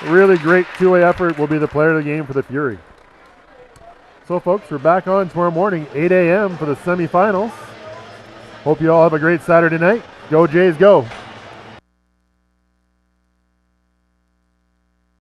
A really great two-way effort, will be the player of the game for the Fury. So, folks, we're back on tomorrow morning, 8 a.m. for the semifinals. Hope you all have a great Saturday night. Go Jays, go.